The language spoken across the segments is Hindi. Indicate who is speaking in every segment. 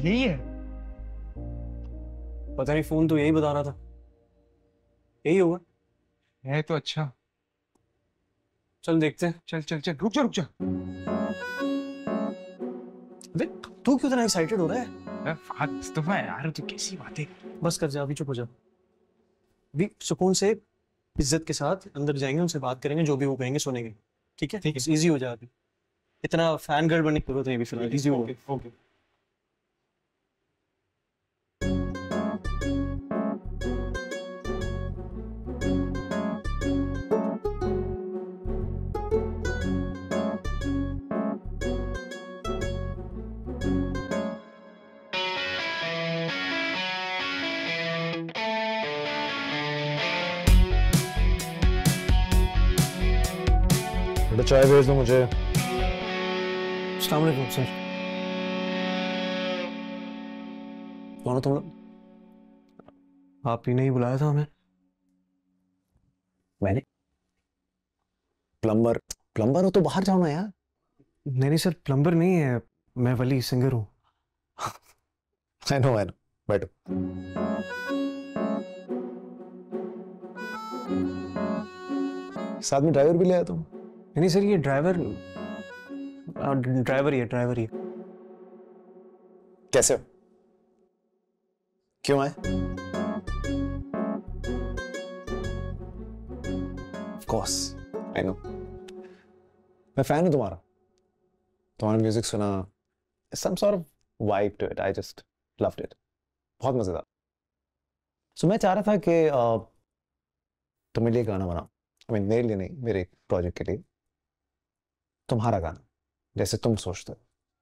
Speaker 1: यही है?
Speaker 2: पता नहीं, फोन तो यही बता रहा था, यही होगा।
Speaker 1: है तो अच्छा।
Speaker 2: चल देखते हैं।
Speaker 1: चल चल चल, रुक जा रुक जा।
Speaker 2: अबे तू क्यों इतना एक्साइटेड हो रहा है?
Speaker 1: फहद मुस्तफा यार, तू कैसी बातें।
Speaker 2: बस कर जा, अभी चुप हो जा। अभी सुकून से इज्जत के साथ अंदर जाएंगे, उनसे बात करेंगे, जो भी वो कहेंगे सुनेंगे। ठीक है? ठीक है, इजी हो जा। अभी इतना फैन गर्ल बनने की जरूरत नहीं, अभी फिलहाल इजी हो।
Speaker 1: ओके।
Speaker 3: चाय भेज दो मुझे।
Speaker 2: अस्सलाम वालेकुम सर। कौन हो तुम लोग? आप ही ने ही बुलाया था हमें।
Speaker 3: मैंने? प्लम्बर? प्लम्बर हो तो बाहर जाओ ना यार।
Speaker 2: नहीं सर, प्लम्बर नहीं है, मैं वली सिंगर हूँ।
Speaker 3: I know, बैठो। साथ में ड्राइवर भी ले आया तुम?
Speaker 2: नहीं सर, ये ड्राइवर ही है।
Speaker 3: कैसे हो? क्यों आए? Of course, I know. मैं फैन हूं तुम्हारा म्यूजिक सुना, some sort of vibe to it. I just loved it. बहुत मजेदार। So मैं चाह रहा था कि तुम्हें लिए गाना बनाऊं। मेरे लिए नहीं, मेरे एक प्रोजेक्ट के लिए तुम्हारा गाना, जैसे तुम सोचते हो,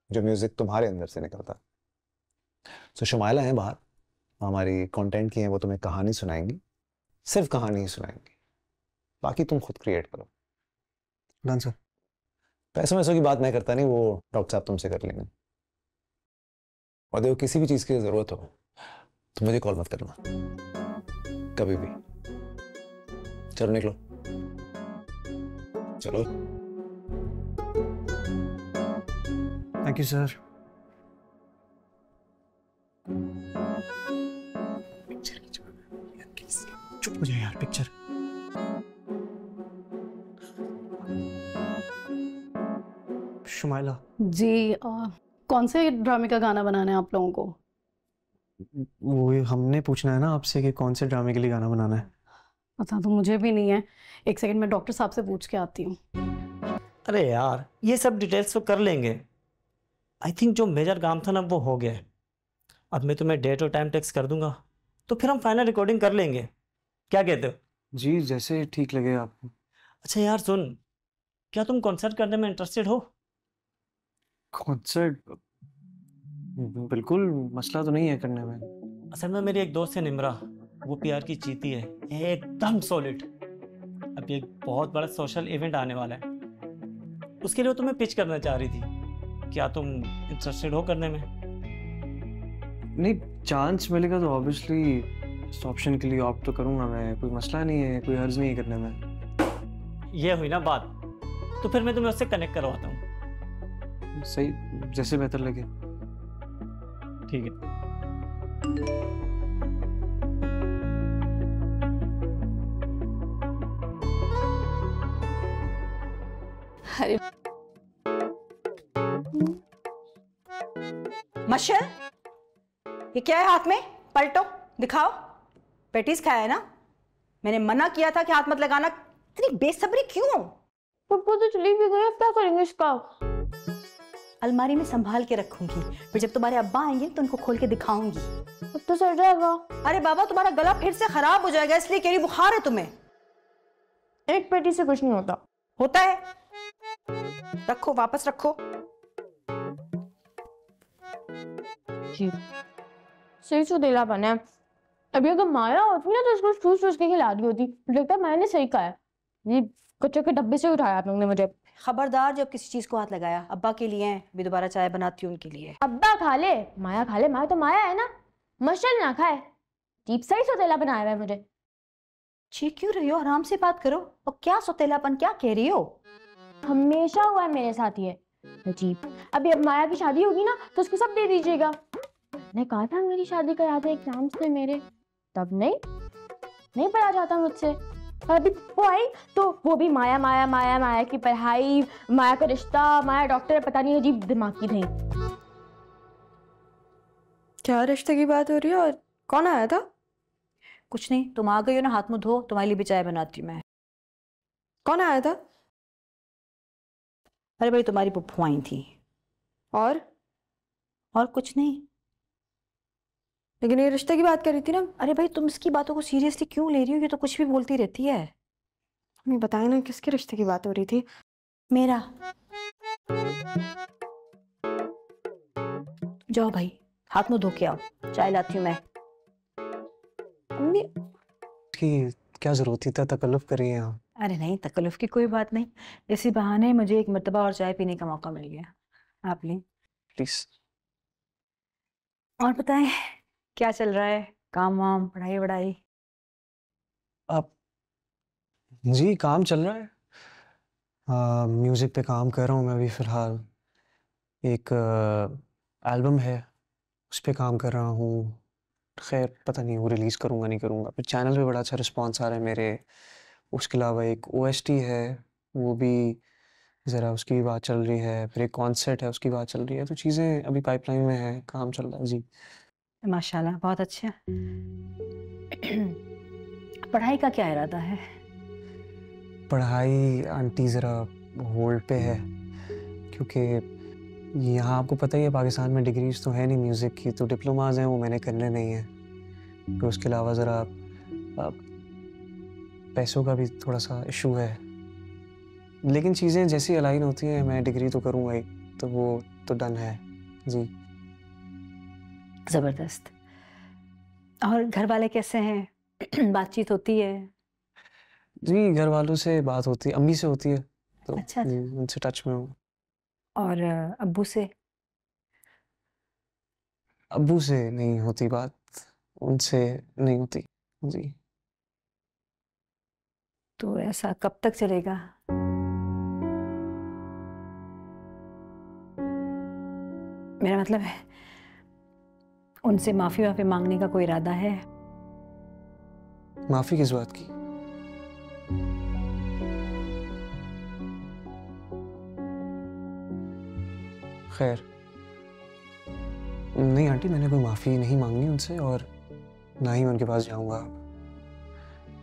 Speaker 3: जो म्यूजिक तुम्हारे अंदर से निकलता। सो शुमाइला है बाहर, हमारी कंटेंट की है, वो तुम्हें कहानी सुनाएंगी, सिर्फ कहानी ही सुनाएंगी, बाकी तुम खुद क्रिएट करो।
Speaker 2: Done sir.
Speaker 3: पैसों वैसों की बात मैं करता नहीं, वो डॉक्टर साहब तुमसे कर लेंगे। और देखो, किसी भी चीज की जरूरत हो तो मुझे कॉल मत करना कभी भी। चलो निकलो, चलो।
Speaker 2: Thank you sir. चुप हो जाए यार, पिक्चर। शुमाइला
Speaker 4: जी, कौन से ड्रामे का गाना बनाना है आप लोगों को?
Speaker 2: वो हमने पूछना है ना आपसे कि कौन से ड्रामे के लिए गाना बनाना है।
Speaker 4: पता तो मुझे भी नहीं है, एक सेकंड में डॉक्टर साहब से पूछ के आती हूँ।
Speaker 5: अरे यार, ये सब डिटेल्स तो कर लेंगे। आई थिंक जो मेजर काम था ना वो हो गया है। अब मैं तुम्हें डेट और टाइम टेक्स्ट कर दूंगा, तो फिर हम फाइनल रिकॉर्डिंग कर लेंगे। क्या कहते हो?
Speaker 2: जी, जैसे ठीक लगे आपको।
Speaker 5: अच्छा यार सुन, क्या तुम कॉन्सर्ट करने में इंटरेस्टेड हो?
Speaker 2: कॉन्सर्ट? बिल्कुल, मसला तो नहीं है करने में।
Speaker 5: असल में मेरी एक दोस्त है निम्रा, वो पीआर की चीती है, एकदम सॉलिड। अब एक बहुत बड़ा सोशल इवेंट आने वाला है, उसके लिए तुम्हें पिच करना चाह रही थी। क्या तुम इंटरेस्टेड हो करने में?
Speaker 2: नहीं, चांस मिलेगा तो ऑब्वियसली इस ऑप्शन के लिए ऑप्ट तो करूंगा मैं, कोई मसला नहीं है, कोई हर्ज नहीं है करने में।
Speaker 5: ये हुई ना बात, तो फिर मैं तुम्हें उससे कनेक्ट करवाता हूँ।
Speaker 2: सही, जैसे बेहतर लगे।
Speaker 5: ठीक है।
Speaker 6: अरे मशल, ये क्या है हाथ में? पलटो, दिखाओ। पेटीज खाया है ना? मैंने मना किया था कि हाथ मत लगाना। इतनी बेसब्री क्यों?
Speaker 7: पप्पू तो चली भी गई, अब क्या करेंगे इसका?
Speaker 6: अलमारी में संभाल के रखूंगी, फिर जब तुम्हारे अब्बा आएंगे तो उनको खोल के दिखाऊंगी।
Speaker 7: अब तो सड़ जाएगा।
Speaker 6: अरे बाबा, तुम्हारा गला फिर से खराब हो जाएगा, इसलिए कह रही बुखार है तुम्हें।
Speaker 7: एक पेटी से कुछ नहीं होता।
Speaker 6: होता है, रखो, वापस रखो।
Speaker 7: जी, सही सुधेलापन है। अभी अगर माया होती ना तो उसको ठूस ठूस के खिला दी होती। लगता है मैंने सही कहा है, ये कच्चे के डब्बे से उठाया आप लोगों ने मुझे।
Speaker 6: खबरदार जब किसी चीज को हाथ लगाया। अब्बा के लिए हैं, भी दोबारा चाय बनाती हूँ उनके लिए।
Speaker 7: अब्बा खा ले, माया खा ले, माया तो माया है ना, मशल ना खाए। जीप सही सौतेला बनाया है मुझे।
Speaker 6: चीख क्यों रही हो? आराम से बात करो। और क्या सौतेलापन, क्या कह रही हो?
Speaker 7: हमेशा हुआ है मेरे साथ ये। अजीब। अभी अब माया की शादी होगी ना तो उसको सब दे दीजिएगा। मैंने कहा था मेरी शादी करा दे, एग्जाम्स थे मेरे, तब नहीं पढ़ा जाता मुझसे। और अभी वो आई तो वो भी माया माया माया माया की पढ़ाई, माया का रिश्ता, माया डॉक्टर, पता नहीं अजीब दिमाग की थी।
Speaker 8: क्या रिश्ते की बात हो रही है और कौन आया था?
Speaker 6: कुछ नहीं, तुम आ गई हो ना, हाथ मुंह धो, तुम्हारे लिए भी चाय बनाती हूँ मैं।
Speaker 8: कौन आया था?
Speaker 6: अरे भाई तुम्हारी पुप्पू आई थी।
Speaker 8: और
Speaker 6: कुछ नहीं।
Speaker 8: लेकिन ये रिश्ते की बात कर रही थी ना।
Speaker 6: अरे भाई तुम इसकी बातों को सीरियसली क्यों ले रही हो? ये तो कुछ भी बोलती रहती है।
Speaker 8: हमें बताया ना किसके रिश्ते की बात हो रही थी।
Speaker 6: मेरा। जाओ भाई हाथ मुंह धो के आओ, चाय लाती हूँ मैं।
Speaker 8: मम्मी
Speaker 2: कि क्या जरूरत थी, इतना तकल्लुफ कर रही है आप?
Speaker 6: अरे नहीं, तकल्लुफ की कोई बात नहीं, इसी बहाने मुझे एक मर्तबा और चाय पीने का मौका मिल गया। आप लें।
Speaker 2: प्लीज।
Speaker 6: और बताएं क्या चल रहा है, काम वाम, पढ़ाई वढ़ाई?
Speaker 2: आप जी काम चल रहा है, म्यूजिक पे काम कर रहा हूँ मैं अभी फ़िलहाल। एक एल्बम है उस पे काम कर रहा हूँ। खैर पता नहीं वो रिलीज़ करूँगा नहीं करूँगा। फिर चैनल पे बड़ा अच्छा रिस्पांस आ रहा है मेरे। उसके अलावा एक OST है, वो भी ज़रा उसकी भी बात चल रही है। फिर एक कॉन्सर्ट है, उसकी बात चल रही है। तो चीज़ें अभी पाइपलाइन में है, काम चल रहा है जी।
Speaker 6: माशाल्लाह बहुत अच्छा। पढ़ाई का क्या इरादा है?
Speaker 2: पढ़ाई आंटी ज़रा होल्ड पे है, क्योंकि यहाँ आपको पता ही है पाकिस्तान में डिग्रीज तो है नहीं म्यूज़िक की, तो डिप्लोमाज हैं वो मैंने करने नहीं है। फिर उसके अलावा ज़रा पैसों का भी थोड़ा सा इशू है। लेकिन चीज़ें जैसी अलाइन होती हैं मैं डिग्री तो करूँगा ही, तो वो तो डन है जी।
Speaker 6: ज़बरदस्त। और घर वाले कैसे हैं? बातचीत होती है?
Speaker 2: जी घर वालों से बात होती है, अम्मी से होती है, तो
Speaker 6: अच्छा।
Speaker 2: जी उनसे टच में हूँ।
Speaker 6: और अब्बू से?
Speaker 2: अब्बू से नहीं होती बात, उनसे नहीं होती जी।
Speaker 6: तो ऐसा कब तक चलेगा? मेरा मतलब है उनसे माफी वाफी मांगने का कोई इरादा है?
Speaker 2: माफ़ी किस बात की? खैर नहीं आंटी, मैंने कोई माफ़ी नहीं मांगनी उनसे और ना ही मैं उनके पास जाऊंगा।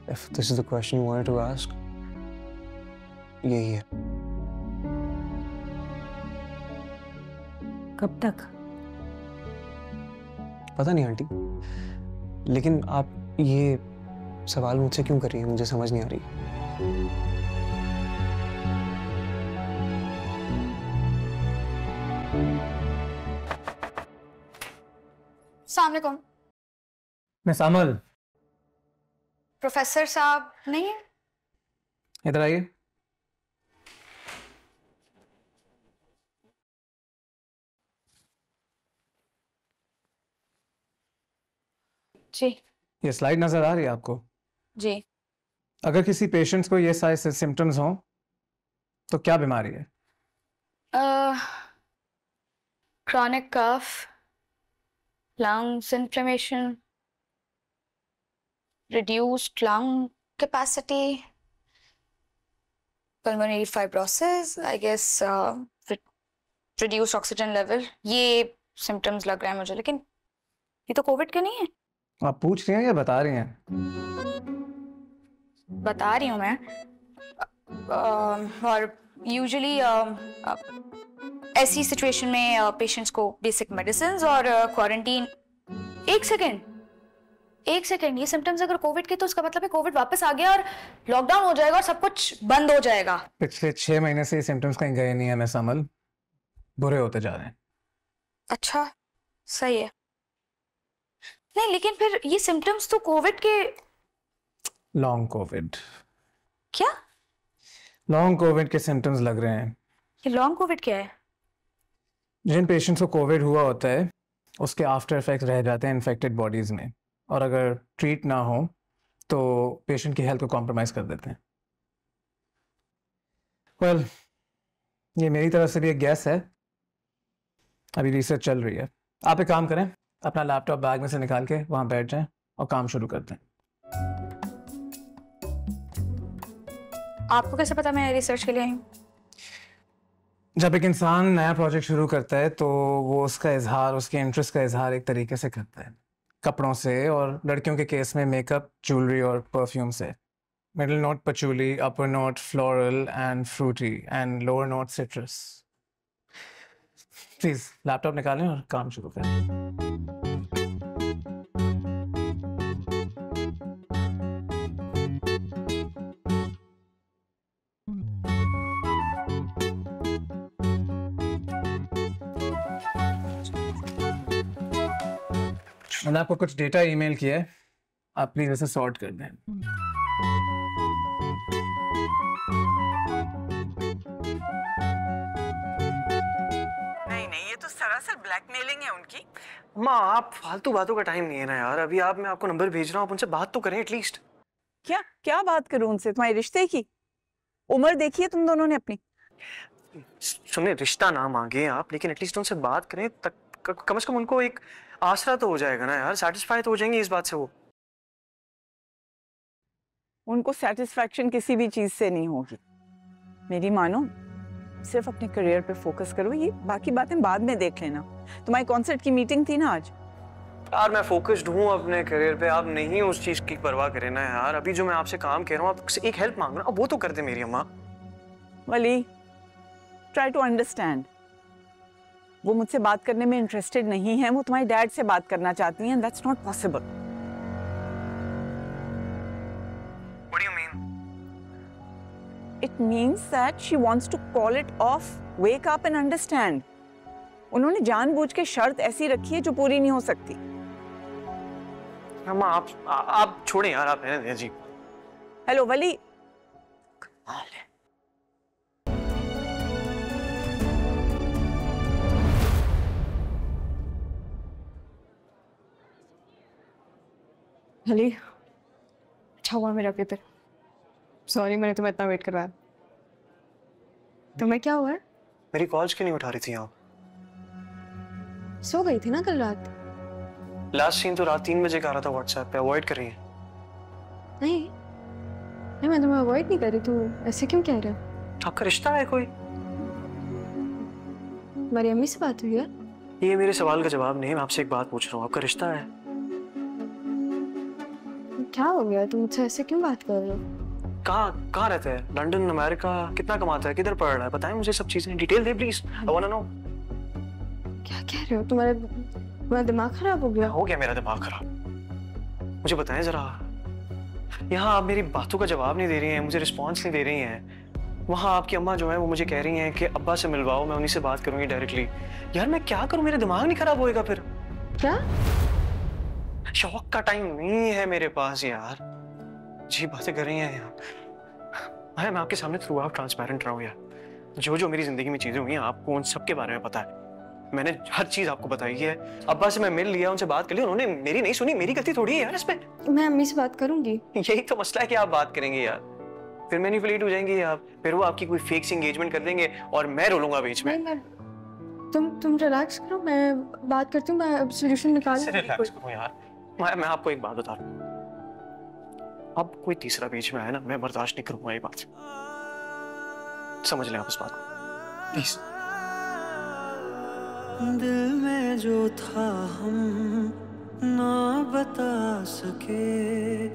Speaker 2: If this is the question you wanted to ask, यही है।
Speaker 6: कब तक?
Speaker 2: पता नहीं आंटी, लेकिन आप ये सवाल मुझसे क्यों कर रही हैं, मुझे समझ नहीं आ रही।
Speaker 8: अस्सलाम वालेकुम।
Speaker 1: मिस अमल,
Speaker 8: प्रोफेसर साहब नहीं है?
Speaker 1: इधर आइए।
Speaker 8: जी।
Speaker 1: ये स्लाइड नजर आ रही है आपको?
Speaker 8: जी।
Speaker 1: अगर किसी पेशेंट्स को ये सारे सिम्टम्स हों तो क्या बीमारी है?
Speaker 8: chronic cough, lungs inflammation, reduced lung capacity, pulmonary fibrosis, I guess reduced oxygen level. ये symptoms लग रहा है मुझे, लेकिन ये तो कोविड के नहीं है।
Speaker 1: आप पूछ रही हैं या बता रही हैं?
Speaker 8: बता रही हूँ मैं। और यूजुअली ऐसी सिचुएशन में पेशेंट्स को बेसिक मेडिसिन और क्वारंटीन। एक सेकेंड, ये सिम्टम्स अगर कोविड के तो उसका मतलब है कोविड वापस आ गया और लॉकडाउन हो जाएगा और सब कुछ बंद हो जाएगा।
Speaker 1: पिछले 6 महीने से ये सिम्टम्स कहीं गए नहीं है मिस अमल, बुरे होते जा रहे हैं।
Speaker 8: अच्छा सही है। नहीं लेकिन फिर ये सिम्टम्स तो कोविड के।
Speaker 1: Long Covid.
Speaker 8: क्या?
Speaker 1: लॉन्ग कोविड के सिम्टम्स लग रहे हैं।
Speaker 8: ये लॉन्ग कोविड क्या है?
Speaker 1: जिन पेशेंट्स को कोविड हुआ होता है उसके आफ्टर इफेक्ट रह जाते हैं इन्फेक्टेड बॉडीज में, और अगर ट्रीट ना हो तो पेशेंट की हेल्थ को कॉम्प्रोमाइज कर देते हैं। वेल, ये मेरी तरफ से भी एक गैस है, अभी रिसर्च चल रही है। आप एक काम करें, अपना लैपटॉप बैग में से निकाल के वहाँ बैठ जाएं और काम शुरू करते हैं।
Speaker 8: आपको कैसे पता मैं रिसर्च के लिए आई हूँ?
Speaker 1: जब एक इंसान नया प्रोजेक्ट शुरू करता है तो वो उसका इजहार, उसके इंटरेस्ट का इजहार एक तरीके से करता है, कपड़ों से, और लड़कियों के केस में मेकअप, ज्वेलरी और परफ्यूम से। Middle note patchouli, upper note floral and fruity and lower note citrus. Please laptop निकालें और काम शुरू करें। मैंने आपको कुछ डेटा ईमेल किया है, आप प्लीज इसे सॉर्ट कर दें।
Speaker 9: नहीं, ये तो सरासर ब्लैकमेलिंग है उनकी।
Speaker 2: माँ, आप फालतू बातों का टाइम नहीं है ना यार। अभी मैं आपको नंबर भेज रहा हूँ, आप उनसे बात तो करें एटलीस्ट।
Speaker 9: क्या बात करूं उनसे? तुम्हारे रिश्ते की उम्र देखी है तुम दोनों ने अपनी?
Speaker 2: सुनिए, रिश्ता ना मांगे आप, लेकिन एटलीस्ट उनसे बात करें, तक कम से कम उनको एक आसरा तो हो जाएगा ना यार। सेटिस्फाई तो हो जाएंगे इस बात से वो।
Speaker 9: उनको सेटिस्फैक्शन किसी भी चीज से नहीं होगी। मेरी मानो, सिर्फ अपने करियर पे फोकस करो, ये बाकी बातें बाद में देख लेना। तुम्हारी कॉन्सर्ट की मीटिंग थी ना आज।
Speaker 2: यार मैं फोकस्ड हूँ अपने करियर पे, आप नहीं उस चीज की परवाह करें ना यार। अभी जो मैं आपसे काम कह रहा हूँ, आप एक हेल्प मांग रहा हूँ, वो तो कर दे मेरी अम्मा।
Speaker 9: वली, ट्राई टू अंडरस्टैंड। वो मुझसे बात करने में इंटरेस्टेड नहीं है, वो तुम्हारे डैड से बात करना चाहती हैं, that's not possible.
Speaker 2: What do you mean?
Speaker 9: It means that she wants to call it off. Wake up and understand. उन्होंने जानबूझ के शर्त ऐसी रखी है जो पूरी नहीं हो सकती।
Speaker 2: अम्मा आप छोड़ें यार, आप रहने दें जी।
Speaker 9: हेलो वली, कमाल है।
Speaker 7: हली, अच्छा हुआ मेरा पेपर। सॉरी मैंने तुम्हें इतना वेट करवाया। तुम्हें क्या हुआ?
Speaker 2: मेरी कॉल्स क्यों नहीं उठा रही थी आप?
Speaker 7: सो गई थी ना कल रात।
Speaker 2: लास्ट सीन तो रात 3 बजे का आ रहा था व्हाट्सएप पे, अवॉइड कर रही है।
Speaker 7: नहीं, मैं तुम्हें अवॉइड नहीं कर रही। तू ऐसे क्यों कह रहा है?
Speaker 2: आपका रिश्ता है कोई?
Speaker 7: मेरी अम्मी से बात हुई है?
Speaker 2: ये मेरे सवाल का जवाब नहीं, मैं आपसे एक बात पूछ रहा हूँ। आपका रिश्ता है?
Speaker 7: क्या हो गया? तुम मुझसे ऐसे क्यों बात कर रहे हो?
Speaker 2: कहाँ रहता है? London, America? कितना कमाता है? किधर पढ़ रहा है? बताएं मुझे सब चीजें, डिटेल दे please, I want to know.
Speaker 7: क्या कह रहे हो? तुम्हारा दिमाग खराब हो गया?
Speaker 2: हो गया मेरा दिमाग खराब? मुझे बताएं जरा। यहाँ आप मेरी बातों का जवाब नहीं दे रही हैं, मुझे रिस्पॉन्स नहीं दे रही हैं। वहाँ आपकी अम्मा जो है वो मुझे कह रही हैं कि अब्बा से मिलवाओ, मैं उन्हीं से बात करूंगी डायरेक्टली। यार मैं क्या करूं, मेरा दिमाग नहीं खराब होएगा फिर?
Speaker 7: क्या?
Speaker 2: शौक का टाइम नहीं है मेरे पास यार। जी बातें कर रही हैं यार। मैं आपके सामने थ्रू आउट ट्रांसपेरेंट रहा हूँ यार। जो मेरी जिंदगी में चीजें हुई हैं, आपको उन सब के बारे में पता है। मैंने हर चीज आपको बताई है। अब्बा से मैं मिल लिया, उनसे बात कर ली, उन्होंने मेरी नहीं सुनी। मेरी गलती थोड़ी है यार इसमें।
Speaker 7: मैं अम्मी से बात करूंगी।
Speaker 2: यही तो मसला है कि आप बात करेंगे यार, फिर मैनिपुलेट हो जाएंगी आप, फिर वो आपकी कोई फेक सी एंगेजमेंट कर देंगे और मैं रोलूंगा बीच में।
Speaker 7: नहीं, तुम रिलैक्स करो, मैं बात करती हूँ, मैं सोल्यूशन निकालूंगी।
Speaker 2: रिलैक्स करो यार। मैं आपको एक बात बता रहा हूँ, अब कोई तीसरा बीच में आया ना, मैं बर्दाश्त नहीं करूंगा ये बात। समझ लें आप इस बात को प्लीज।
Speaker 10: दिल में जो था हम ना बता सके।